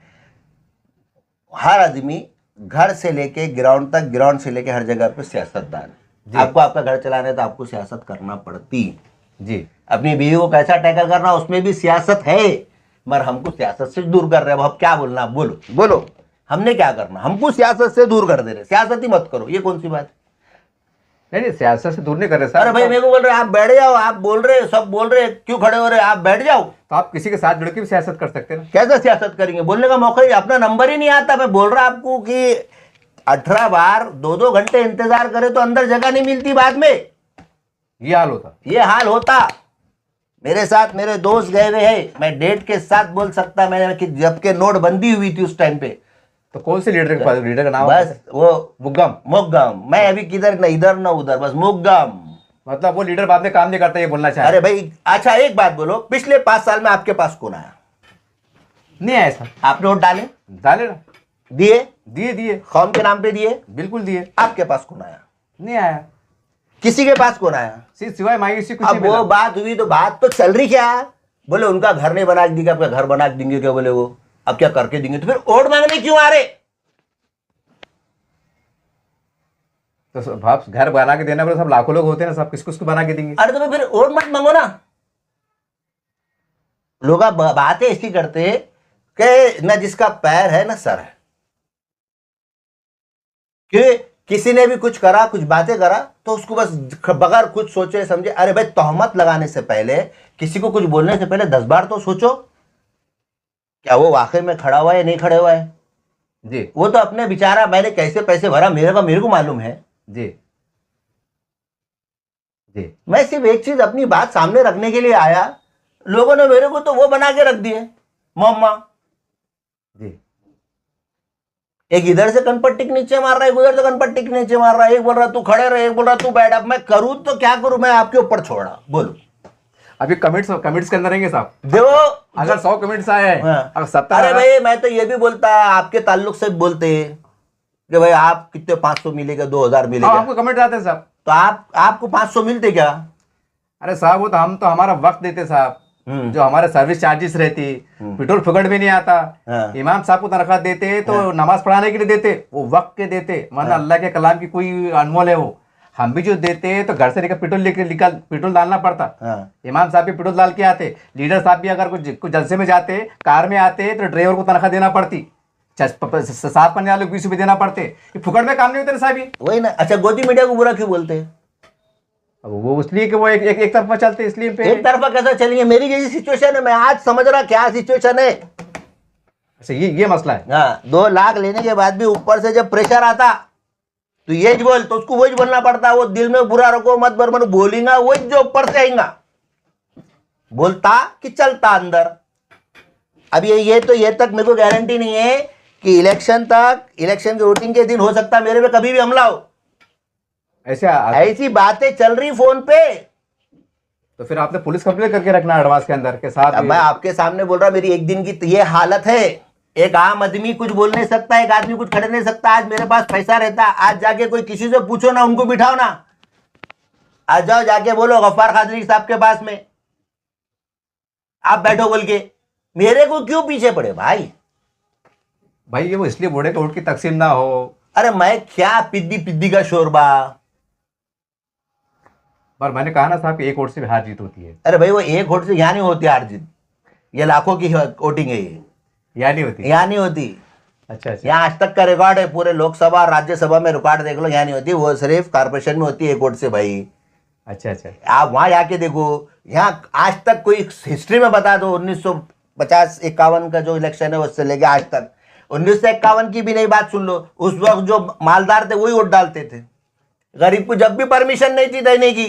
[SPEAKER 2] हर आदमी घर से लेके ग्राउंड तक, ग्राउंड से लेके हर जगह पे सियासतदान है। आपको आपका घर चलाना है तो आपको सियासत करना पड़ती
[SPEAKER 1] जी।
[SPEAKER 2] अपनी बीवी को कैसा टैकल करना उसमें भी सियासत है, मगर हमको सियासत से दूर कर रहे हैं। अब क्या बोलना, बोलो बोलो, हमने क्या करना? हमको सियासत से दूर कर दे रहे, सियासत ही मत करो, ये कौन सी बात है?
[SPEAKER 1] नहीं सियासत से दूर नहीं कर रहे सर।
[SPEAKER 2] अरे भाई मेरे को बोल रहे आप बैठ जाओ, आप बोल रहे सब बोल रहे, क्यों खड़े हो रहे? आप बैठ जाओ।
[SPEAKER 1] तो आप किसी के साथ जुड़ के भी सियासत कर सकते हैं ना।
[SPEAKER 2] कैसे सियासत करेंगे? बोलने का मौका ही, अपना नंबर ही नहीं आता। मैं बोल रहा आपको कि 18 बार 2-2 घंटे इंतजार करे तो अंदर जगह नहीं मिलती बाद में।
[SPEAKER 1] ये हाल होता,
[SPEAKER 2] ये हाल होता। मेरे साथ मेरे दोस्त गए हुए हैं, मैं डेट के साथ बोल सकता मैंने कि जबकि नोटबंदी हुई थी उस टाइम पे।
[SPEAKER 1] तो कौन से लीडर के पास? लीडर का नाम
[SPEAKER 2] बस वो
[SPEAKER 1] मुग्गम।
[SPEAKER 2] मैं अभी किधर न इधर न उधर, बस मुग्गम।
[SPEAKER 1] मतलब वो लीडर बाद में काम नहीं करता, ये बोलना चाहे।
[SPEAKER 2] अरे भाई अच्छा एक बात बोलो, पिछले 5 साल में आपके पास कौन आया?
[SPEAKER 1] नहीं आया सर।
[SPEAKER 2] आपने वोट डाले?
[SPEAKER 1] डाले ना।
[SPEAKER 2] दिए?
[SPEAKER 1] दिए
[SPEAKER 2] कौम के नाम पे दिए?
[SPEAKER 1] बिल्कुल दिए।
[SPEAKER 2] आपके पास कौन आया?
[SPEAKER 1] नहीं आया।
[SPEAKER 2] किसी के पास कौन आया?
[SPEAKER 1] सिवाय मायूसी कुछ
[SPEAKER 2] अब
[SPEAKER 1] नहीं मिला।
[SPEAKER 2] वो बात हुई तो बात तो चल रही क्या? बोले उनका घर नहीं बना देंगे, आपका घर बना देंगे क्या? बोले वो अब क्या करके देंगे? तो फिर वोट मांगने क्यों आ रहे?
[SPEAKER 1] तो भाप घर बना के देना पड़े, सब लाखों लोग होते हैं ना, सब किसको बना के देंगे?
[SPEAKER 2] अरे तो फिर वोट मत मांगो ना। लोग बातें इसकी करते कि न जिसका पैर है न सर है, कि किसी ने भी कुछ करा, कुछ बातें करा तो उसको बस बगैर कुछ सोचे समझे। अरे भाई तोहमत लगाने से पहले, किसी को कुछ बोलने से पहले 10 बार तो सोचो क्या वो वाकई में खड़ा हुआ है या नहीं खड़ा हुआ है।
[SPEAKER 1] जी
[SPEAKER 2] वो तो अपने बेचारा मैंने कैसे पैसे भरा मेरे को मालूम है।
[SPEAKER 1] जी जी।
[SPEAKER 2] मैं सिर्फ एक चीज अपनी बात सामने रखने के लिए आया, लोगों ने मेरे को तो वो बना के रख दिए मोहम्मा
[SPEAKER 1] जी।
[SPEAKER 2] एक इधर से कनपट्टी के नीचे मार रहा है, एक उधर से कनपट्टी के नीचे मार रहा है, एक बोल रहा तू खड़े रहे, एक बोल रहा तू बैठ। अब मैं करूं तो क्या करूं? मैं आपके ऊपर छोड़ रहा, बोलो।
[SPEAKER 1] अभी कमेंट्स के अंदर रहेंगे साहब।
[SPEAKER 2] देखो
[SPEAKER 1] अगर 100 कमेंट्स आए हैं,
[SPEAKER 2] हाँ।
[SPEAKER 1] अगर 70,
[SPEAKER 2] अरे भाई मैं तो ये भी बोलता, आपके ताल्लुक से बोलते कि भाई आप कितने 500 मिलेगा, 2000 मिलेगा,
[SPEAKER 1] आपको कमेंट आते हैं साहब,
[SPEAKER 2] तो आपको 500 मिलते क्या?
[SPEAKER 1] अरे साहब वो तो हम तो हमारा वक्त देते साहब, जो हमारे सर्विस चार्जेस रहती, पेट्रोल फुकट भी नहीं आता।
[SPEAKER 2] हाँ।
[SPEAKER 1] इमाम साहब को तनख्वाह देते तो नमाज पढ़ाने के लिए देते, वो वक्त के देते, वरना अल्लाह के कलाम की कोई अनमोल है वो। हम भी जो देते तो घर से लेकर पेट्रोल डालना पड़ता। इमाम साहब भी पेट्रोल डाल के आते, लीडर साहब भी अगर कुछ जलसे में जाते, कार में आते तो ड्राइवर को तनख्वाह देना पड़ती, 7 पन्ने वाले को 20 रुपये देना पड़ते। फुकट में काम नहीं होते ना साहब ये।
[SPEAKER 2] वही ना। अच्छा गोदी मीडिया को बुरा क्यों बोलते हैं?
[SPEAKER 1] वो इसलिए कि वो एक तरफा चलते, इसलिए
[SPEAKER 2] एक तरफा कैसा चलेंगे? मेरी जैसी सिचुएशन है, मैं आज समझ रहा क्या सिचुएशन है।
[SPEAKER 1] अच्छा ये मसला है।
[SPEAKER 2] हाँ 2 लाख लेने के बाद भी ऊपर से जब प्रेशर आता तो ये बोल, तो उसको वही बोलना पड़ता। वो दिल में बुरा रखो मत, बरमन बोलेगा वही जो ऊपर से आएगा, बोलता कि चलता अंदर। अब ये तक मेरे को गारंटी नहीं है कि इलेक्शन के वोटिंग के दिन हो सकता मेरे पे कभी भी हमला हो। ऐसी बातें चल रही फोन पे।
[SPEAKER 1] तो फिर आपने पुलिस कंप्लेंट करके रखना एडवांस के अंदर के साथ।
[SPEAKER 2] मैं आपके सामने बोल रहा, मेरी एक दिन की ये हालत है। एक आम आदमी कुछ बोल नहीं सकता, एक आदमी कुछ खड़े नहीं सकता। आज मेरे पास पैसा रहता, आज जाके कोई किसी से पूछो ना, उनको बिठाओ ना, आज जाओ जाके बोलो गफ्फार कादरी साहब के पास में आप बैठो बोल के, मेरे को क्यों पीछे पड़े भाई?
[SPEAKER 1] भाई ये वो इसलिए बोले कि वोट की तकसीम ना हो।
[SPEAKER 2] अरे मैं क्या पिद्दी पिद्दी का शोरबा।
[SPEAKER 1] पर मैंने कहा ना साहब कि एक वोट से भी हार जीत होती है।
[SPEAKER 2] अरे भाई वो एक वोट से यहाँ नहीं होती हार जीत, ये लाखों की वोटिंग है, ये
[SPEAKER 1] या नहीं होती?
[SPEAKER 2] यहाँ नहीं होती।
[SPEAKER 1] अच्छा अच्छा।
[SPEAKER 2] यहाँ आज तक का रिकॉर्ड है, पूरे लोकसभा और राज्यसभा में रिकॉर्ड देख लो, यहाँ नहीं होती, वो सिर्फ कारपोरेशन में होती है एक वोट से भाई।
[SPEAKER 1] अच्छा अच्छा।
[SPEAKER 2] आप वहां जाके देखो, यहाँ आज तक कोई हिस्ट्री में बता दो 1950-51 का जो इलेक्शन है उससे लेके आज तक, 1951 की भी नहीं बात सुन लो, उस वक्त जो मालदार थे वही वोट डालते थे, गरीब को जब भी परमिशन नहीं थी देने की।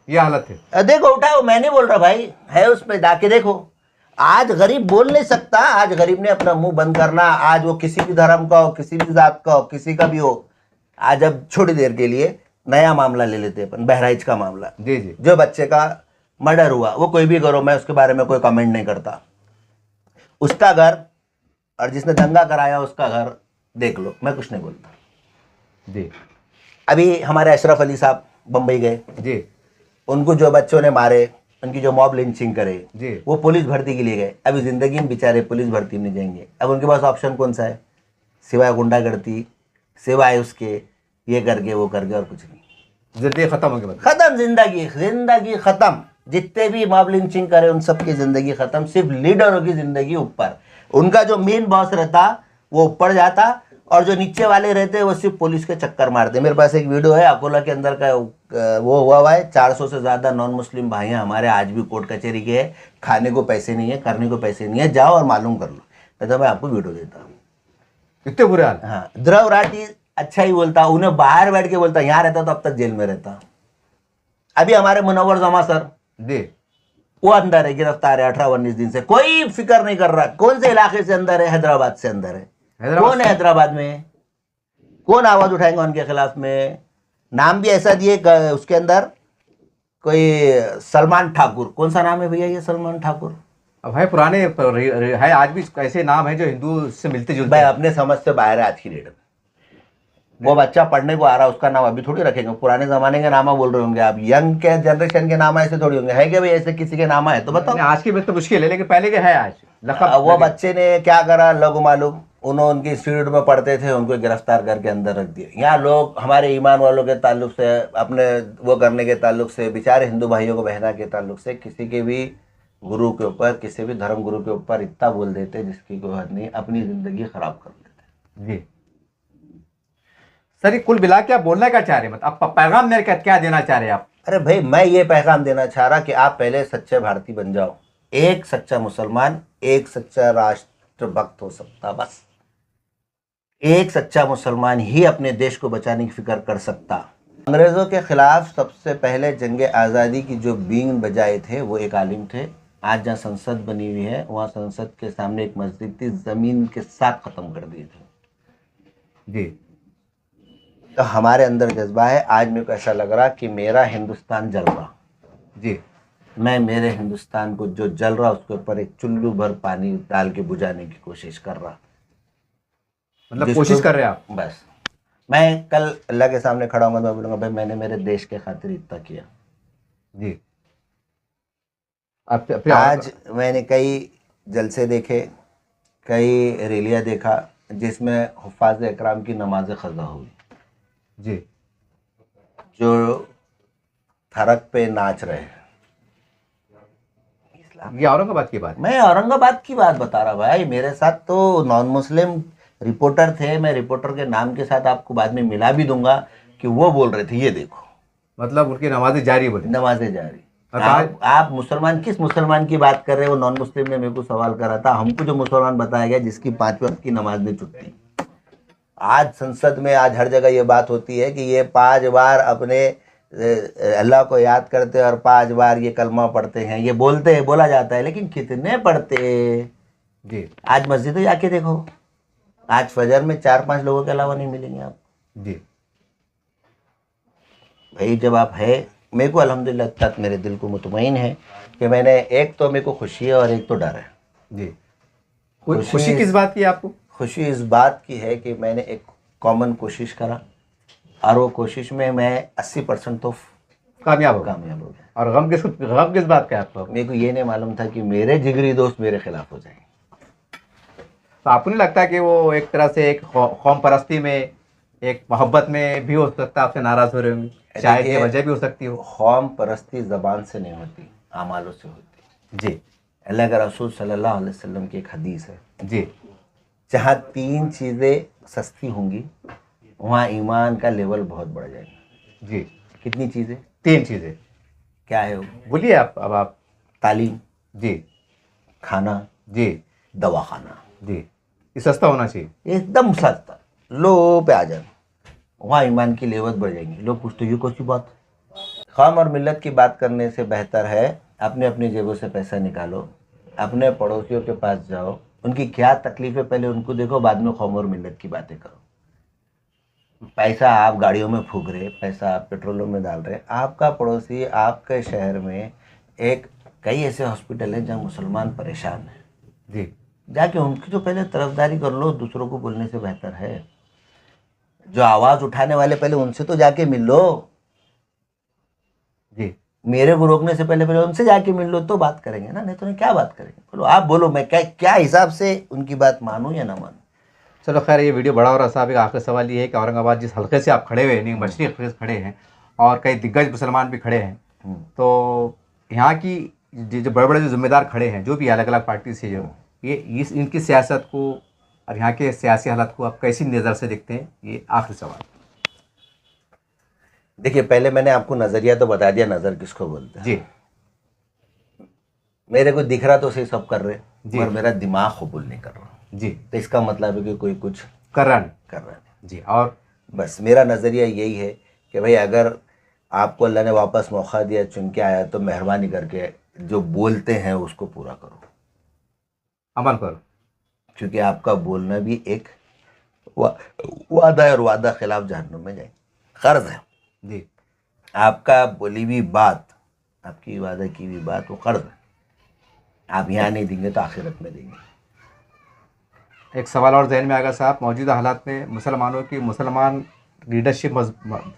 [SPEAKER 1] ये हालत है।
[SPEAKER 2] देखो उठाओ, मैं नहीं बोल रहा भाई, है उसमें जाके देखो। आज गरीब बोल नहीं सकता, आज गरीब ने अपना मुंह बंद करना, आज वो किसी भी धर्म का हो, किसी भी जात का हो, किसी का भी हो। आज अब थोड़ी देर के लिए नया मामला ले लेते हैं अपन, बहराइच का मामला।
[SPEAKER 1] जी जी।
[SPEAKER 2] जो बच्चे का मर्डर हुआ, वो कोई भी करो, मैं उसके बारे में कोई कमेंट नहीं करता। उसका घर और जिसने दंगा कराया उसका घर देख लो, मैं कुछ नहीं बोलता।
[SPEAKER 1] जी।
[SPEAKER 2] अभी हमारे अशरफ अली साहब बम्बई गए
[SPEAKER 1] जी
[SPEAKER 2] उनको जो बच्चों ने मारे, उनकी जो मॉब लिंचिंग करे,
[SPEAKER 1] जी।
[SPEAKER 2] वो पुलिस भर्ती के लिए गए। अभी जिंदगी में बेचारे पुलिस भर्ती में जाएंगे, अब उनके पास ऑप्शन कौन सा है सिवाय गुंडागर्दी, सिवाय उसके ये करके वो करके, और कुछ नहीं।
[SPEAKER 1] जिंदगी खत्म हो गई,
[SPEAKER 2] खत्म जिंदगी, जिंदगी खत्म। जितने भी मॉब लिंचिंग करे उन सबकी जिंदगी खत्म, सिर्फ लीडरों की जिंदगी ऊपर। उनका जो मेन बॉस रहता वो ऊपर जाता, और जो नीचे वाले रहते वो सिर्फ पुलिस के चक्कर मारते। मेरे पास एक वीडियो है अकोला के अंदर का, वो हुआ है 400 से ज़्यादा नॉन मुस्लिम भाई हैं हमारे आज भी कोर्ट कचहरी के हैं, खाने को पैसे नहीं है, करने को पैसे नहीं है, जाओ और मालूम कर लो, नहीं तो मैं आपको वीडियो देता हूँ।
[SPEAKER 1] इतने बुरे हाल।
[SPEAKER 2] हाँ, ध्रुव राठी अच्छा ही बोलता, उन्हें बाहर बैठ के बोलता, यहाँ रहता तो अब तक जेल में रहता। अभी हमारे मुनव्वर जमा सर
[SPEAKER 1] जी,
[SPEAKER 2] वो अंदर है, गिरफ्तार है 18-19 दिन से, कोई फिक्र नहीं कर रहा। कौन से इलाके से अंदर है? हैदराबाद से अंदर है। कौन है हैदराबाद में? कौन आवाज उठाएंगे उनके खिलाफ में? नाम भी ऐसा दिए उसके अंदर, कोई सलमान ठाकुर, कौन सा नाम है भैया ये सलमान ठाकुर?
[SPEAKER 1] अब है पुराने है, आज भी ऐसे नाम है जो हिंदू से मिलते जुलते
[SPEAKER 2] भाई
[SPEAKER 1] हैं।
[SPEAKER 2] अपने समझ से बाहर है आज की डेट में। वो बच्चा पढ़ने को आ रहा है, उसका नाम अभी थोड़ी रखेंगे, पुराने जमाने के नाम बोल रहे होंगे आप, यंग के जनरेशन के नाम ऐसे थोड़ी होंगे, है क्या भाई ऐसे किसी के नाम है तो बताओ।
[SPEAKER 1] आज की बात तो मुश्किल है, लेकिन पहले के है आज लकब।
[SPEAKER 2] वो बच्चे ने क्या करा लोगो मालूम, उन्होंने उनकी इंस्टीट्यूट में पढ़ते थे, उनको गिरफ्तार करके अंदर रख दिया। यहाँ लोग हमारे ईमान वालों के ताल्लुक से, अपने वो करने के ताल्लुक से, बेचारे हिंदू भाइयों को बहना के ताल्लुक से किसी के भी गुरु के ऊपर, किसी भी धर्म गुरु के ऊपर इतना बोल देते जिसकी कोई हद नहीं, अपनी जिंदगी खराब कर देते।
[SPEAKER 1] जी सर, ये कुल मिला के आप बोलना क्या चाह रहे हैं, मतलब आप पैगाम मेरे क्या देना चाह रहे हैं आप?
[SPEAKER 2] अरे भाई मैं ये पैगाम देना चाह रहा कि आप पहले सच्चे भारतीय बन जाओ, एक सच्चा मुसलमान, एक सच्चा राष्ट्रभक्त हो सकता, बस एक सच्चा मुसलमान ही अपने देश को बचाने की फिक्र कर सकता। अंग्रेज़ों के खिलाफ सबसे पहले जंग आज़ादी की जो बीन बजाए थे वो एक आलिम थे। आज जहाँ संसद बनी हुई है वहाँ संसद के सामने एक मस्जिद थी, ज़मीन के साथ ख़त्म कर दिए थे।
[SPEAKER 1] जी,
[SPEAKER 2] तो हमारे अंदर जज्बा है। आज मेरे को ऐसा लग रहा कि मेरा हिंदुस्तान जल रहा,
[SPEAKER 1] जी,
[SPEAKER 2] मैं मेरे हिंदुस्तान को जो जल रहा उसके ऊपर एक चुल्लू भर पानी डाल के बुझाने की कोशिश कर रहा।
[SPEAKER 1] मतलब कोशिश कर रहे हैं आप?
[SPEAKER 2] बस मैं कल अल्लाह के सामने खड़ा होऊंगा तो मैं बोलूँगा भाई मैंने मेरे देश के खातिर इतना किया।
[SPEAKER 1] जी।
[SPEAKER 2] आज मैंने कई जलसे देखे, कई रैलियाँ देखा जिसमें हुफ़ाज़ इकराम की नमाज ख़ज़ा हुई,
[SPEAKER 1] जी,
[SPEAKER 2] जो थरक पे नाच रहे हैं।
[SPEAKER 1] ये औरंगाबाद की बात?
[SPEAKER 2] मैं औरंगाबाद की बात बता रहा भाई, मेरे साथ तो नॉन मुस्लिम रिपोर्टर थे, मैं रिपोर्टर के नाम के साथ आपको बाद में मिला भी दूंगा कि वो बोल रहे थे, ये देखो
[SPEAKER 1] मतलब उनकी नमाजें जारी बोले,
[SPEAKER 2] नमाजें जारी। आप मुसलमान, किस मुसलमान की बात कर रहे हो? नॉन मुस्लिम ने मेरे को सवाल करा था, हमको जो मुसलमान बताया गया जिसकी 5 वक्त की नमाज नहीं छूटती। आज संसद में, आज हर जगह ये बात होती है कि ये 5 बार अपने अल्लाह को याद करते हैं और 5 बार ये कलमा पढ़ते हैं, ये बोलते हैं, बोला जाता है, लेकिन कितने पढ़ते? जी, आज मस्जिद जाके देखो, आज फजर में 4-5 लोगों के अलावा नहीं मिलेंगे आप।
[SPEAKER 1] जी
[SPEAKER 2] भाई जब आप है, मेरे को अल्हम्दुलिल्लाह तक मेरे दिल को मुतमईन है कि मैंने, एक तो मेरे को खुशी है और एक तो डर है।
[SPEAKER 1] जी, खुशी किस बात की है आपको?
[SPEAKER 2] खुशी इस बात की है कि मैंने एक कॉमन कोशिश करा और वो कोशिश में मैं 80% तो
[SPEAKER 1] कामयाब हो
[SPEAKER 2] गया।
[SPEAKER 1] और गम किस बात का है आपको?
[SPEAKER 2] मेरे को ये नहीं मालूम था कि मेरे जिगरी दोस्त मेरे खिलाफ हो जाएंगे।
[SPEAKER 1] तो आपको नहीं लगता कि वो एक तरह से एक कौम परस्ती में, एक मोहब्बत में भी हो सकता है आपसे नाराज हो रहे होंगे? शायद ये वजह भी हो सकती हो।
[SPEAKER 2] कौम परस्ती ज़बान से नहीं होती, अमालों से होती।
[SPEAKER 1] जी।
[SPEAKER 2] अल्लाह का रसूल सल्लल्लाहु अलैहि वसल्लम की एक हदीस है
[SPEAKER 1] जी।
[SPEAKER 2] जहाँ 3 चीज़ें सस्ती होंगी वहाँ ईमान का लेवल बहुत बढ़ जाएगा।
[SPEAKER 1] जी।
[SPEAKER 2] कितनी चीज़ें?
[SPEAKER 1] 3 चीज़ें।
[SPEAKER 2] क्या है वो?
[SPEAKER 1] बोलिए आप। अब आप।
[SPEAKER 2] तालीम।
[SPEAKER 1] जी।
[SPEAKER 2] खाना।
[SPEAKER 1] जी।
[SPEAKER 2] दवाखाना।
[SPEAKER 1] जी। ये सस्ता होना चाहिए।
[SPEAKER 2] एकदम सस्ता, लो पे आ जाए, वहाँ ईमान की लेवल बढ़ जाएंगी। लोग पूछते ये कौन सी बात? कौम और मिल्लत की बात करने से बेहतर है अपने अपनी जेबों से पैसा निकालो, अपने पड़ोसियों के पास जाओ, उनकी क्या तकलीफ है पहले उनको देखो, बाद में कौम और मिल्लत की बातें करो। पैसा आप गाड़ियों में फूक रहे, पैसा आप पेट्रोलों में डाल रहे। आपका पड़ोसी आपके शहर में एक कई ऐसे हॉस्पिटल हैं जहाँ मुसलमान परेशान हैं,
[SPEAKER 1] जी।
[SPEAKER 2] जाके उनकी तो पहले तरफदारी कर लो। दूसरों को बोलने से बेहतर है जो आवाज़ उठाने वाले पहले उनसे तो जाके मिल लो।
[SPEAKER 1] जी।
[SPEAKER 2] मेरे को रोकने से पहले उनसे जाके मिल लो तो बात करेंगे ना, नहीं तो क्या बात करेंगे? बोलो, आप बोलो, मैं क्या हिसाब से उनकी बात मानूं या ना मानूं।
[SPEAKER 1] चलो खैर, ये वीडियो बड़ा हो रहा साहब। एक आखिरी सवाल ये है कि औरंगाबाद जिस हल्के से आप खड़े हुए हैं, मछली हल्के से खड़े हैं और कई दिग्गज मुसलमान भी खड़े हैं, तो यहाँ की जो बड़े बड़े जो जिम्मेदार खड़े हैं, जो भी अलग अलग पार्टी से, जो ये इनकी सियासत को और यहाँ के सियासी हालात को आप कैसी नज़र से देखते हैं? ये आखिरी सवाल।
[SPEAKER 2] देखिए, पहले मैंने आपको नज़रिया तो बता दिया, नज़र किसको बोलते हैं।
[SPEAKER 1] जी।
[SPEAKER 2] मेरे को दिख रहा तो सही सब कर रहे,
[SPEAKER 1] जी।
[SPEAKER 2] और मेरा दिमाग कबूल नहीं कर रहा
[SPEAKER 1] जी।
[SPEAKER 2] तो इसका मतलब है कि कोई कुछ
[SPEAKER 1] कर रहा
[SPEAKER 2] नहीं।
[SPEAKER 1] जी। और
[SPEAKER 2] बस मेरा नज़रिया यही है कि भाई अगर आपको अल्लाह ने वापस मौका दिया, चुन के आया, तो मेहरबानी करके जो बोलते हैं उसको पूरा करो,
[SPEAKER 1] अमल करो,
[SPEAKER 2] क्योंकि आपका बोलना भी एक वादा है और वादा खिलाफ जहन्नुम में जाए, कर्ज है।
[SPEAKER 1] जी।
[SPEAKER 2] आपका बोली हुई बात, आपकी वादा की हुई बात, वो कर्ज है। आप यहाँ नहीं देंगे तो आखिरत में देंगे।
[SPEAKER 1] एक सवाल और जहन में आएगा साहब, मौजूदा हालात में मुसलमानों की मुसलमान लीडरशिप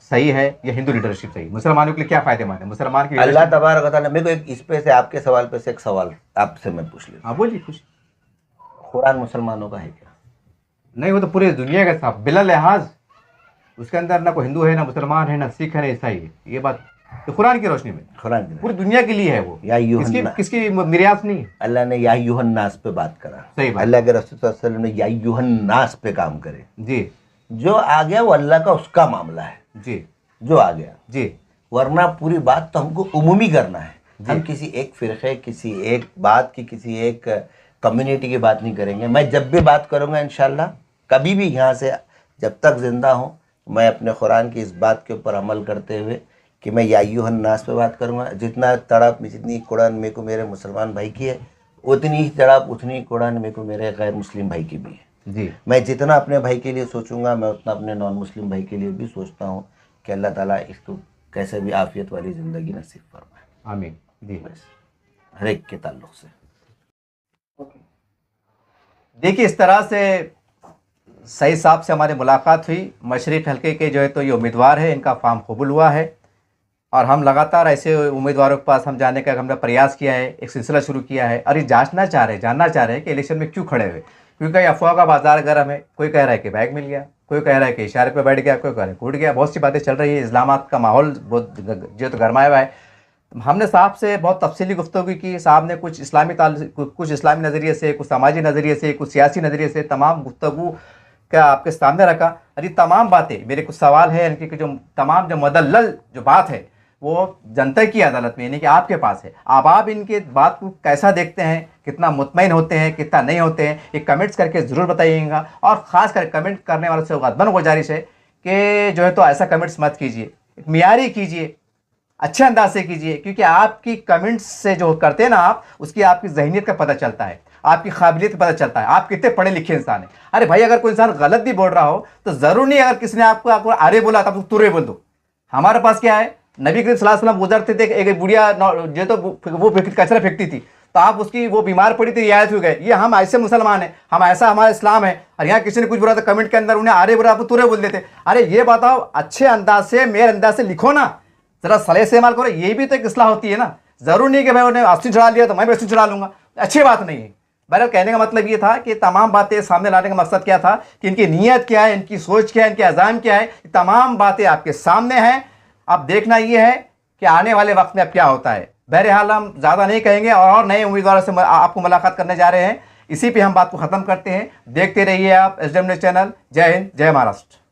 [SPEAKER 1] सही है या हिंदू लीडरशिप सही? मुसलमानों के लिए क्या फायदेमंद है मुसलमान की?
[SPEAKER 2] अल्लाह तबारक व तआला, मेरे को एक इस पे से आपके सवाल पे से एक सवाल आपसे मैं पूछ लेता
[SPEAKER 1] हाँ बोलिए कुछ।
[SPEAKER 2] हूँ। कुरान मुसलमानों का है क्या?
[SPEAKER 1] नहीं, वो तो पूरी दुनिया का साहब, बिला लिहाज उसके अंदर ना कोई हिंदू है, ना मुसलमान है, ना सिख है, ना ईसाई है। ये बात तो कुरान की रोशनी में
[SPEAKER 2] कुरान की
[SPEAKER 1] पूरी दुनिया के लिए है वो। किसकी मिराज नहीं है।
[SPEAKER 2] अल्लाह ने या यूहन नास पे बात करा।
[SPEAKER 1] सही बात।
[SPEAKER 2] अल्लाह के रसूल सल्लल्लाहु अलैहि वसल्लम ने या यूहन नास पे काम करे।
[SPEAKER 1] जी।
[SPEAKER 2] जो आ गया वो अल्लाह का उसका मामला है।
[SPEAKER 1] जी।
[SPEAKER 2] जो आ गया
[SPEAKER 1] जी।
[SPEAKER 2] वरना पूरी बात तो हमको उमूमी करना है। हम किसी एक फिरके, किसी एक बात की, किसी एक कम्युनिटी की बात नहीं करेंगे। मैं जब भी बात करूँगा इंशाल्लाह, कभी भी यहाँ से जब तक जिंदा हूँ, मैं अपने कुरान की इस बात के ऊपर अमल करते हुए कि मैं या अय्युहन नास पे बात करूँगा। जितना तड़प, जितनी कुरान मेरे को मेरे मुसलमान भाई की है, उतनी ही तड़प, उतनी कुरान मेरे को मेरे गैर मुस्लिम भाई की भी है। जी। मैं जितना अपने भाई के लिए सोचूंगा, मैं उतना अपने नॉन मुस्लिम भाई के लिए भी सोचता हूँ कि अल्लाह ताला इसको कैसे भी आफियत वाली ज़िंदगी नसीब फरमाए।
[SPEAKER 1] आमीन। जी।
[SPEAKER 2] बस हर एक के ताल्लुक से।
[SPEAKER 1] देखिए, इस तरह से सही साहब से हमारी मुलाकात हुई। मशरक़ हल्के के जो है तो ये उम्मीदवार है, इनका फॉर्म कबूल हुआ है और हम लगातार ऐसे उम्मीदवारों के पास हम जाने का हमने प्रयास किया है, एक सिलसिला शुरू किया है और ये जानना चाह रहे हैं कि इलेक्शन में क्यों खड़े हुए। क्योंकि अफवाह का बाजार गर्म है। कोई कह रहा है कि बैग मिल गया, कोई कह रहा है कि इशारे पे बैठ गया, कोई कह रहा है कूट गया, बहुत सी बातें चल रही है। इस्लामात का माहौल बहुत जो तो गरमाया हुआ है। हमने साहब से बहुत तफसीली गुफ्तगू की। साहब ने कुछ इस्लामी नज़रिए से, कुछ समाजी नज़रिए से, कुछ सियासी नज़रिए से तमाम गुफ्तगू का आपके सामने रखा। और ये तमाम बातें, मेरे कुछ सवाल है इनकी कि जो तमाम जो मदल्लल जो बात है वो जनता की अदालत में, यानी कि आपके पास है। आप इनके बात को कैसा देखते हैं, कितना मुतमईन होते हैं, कितना नहीं होते हैं, ये कमेंट्स करके ज़रूर बताइएगा। और ख़ास कर कमेंट करने वालों से गदबन गुजारिश है कि जो है तो ऐसा कमेंट्स मत कीजिए, मियारी कीजिए, अच्छे अंदाज से कीजिए। क्योंकि आपकी कमेंट्स से जो करते हैं ना आप, उसकी आपकी जहनीत का पता चलता है, आपकी काबिलियत का पता चलता है, आप कितने पढ़े लिखे इंसान हैं। अरे भाई, अगर कोई इंसान गलत भी बोल रहा हो तो ज़रूर नहीं अगर किसी ने आपको आरे बोला तो आप तुरे बोल दो। हमारे पास क्या है, नबी करीम सल्लल्लाहु अलैहि वसल्लम गुजरते थे, एक बुढ़िया जो तो वो कचरा फेंकती थी, तो आप उसकी वो बीमार पड़ी थी रियायत हो गए, ये हम ऐसे मुसलमान हैं, हम ऐसा हमारा इस्लाम है, और यहाँ किसी ने कुछ बोला तो कमेंट के अंदर उन्हें आरे बुरा तुरे बोल देते। अरे ये बताओ, अच्छे अंदाज से मेरे अंदाज से लिखो ना, जरा सले इस्तेमाल करो, ये भी तो एक इस्लाह होती है ना। जरूर नहीं कि भाई उन्हें अस्सी चढ़ा लिया तो मैं भी अस्सी चढ़ा लूंगा, अच्छी बात नहीं है। बहरहाल कहने का मतलब ये था कि तमाम बातें सामने लाने का मकसद क्या था कि इनकी नीयत क्या है, इनकी सोच क्या है, इनके अज़ाम क्या है, तमाम बातें आपके सामने हैं। अब देखना ये है कि आने वाले वक्त में अब क्या होता है। बहरहाल हम ज़्यादा नहीं कहेंगे और नए उम्मीदवारों से आपको मुलाकात करने जा रहे हैं। इसी पे हम बात को ख़त्म करते हैं। देखते रहिए आप SDM न्यूज़ चैनल। जय हिंद, जय महाराष्ट्र।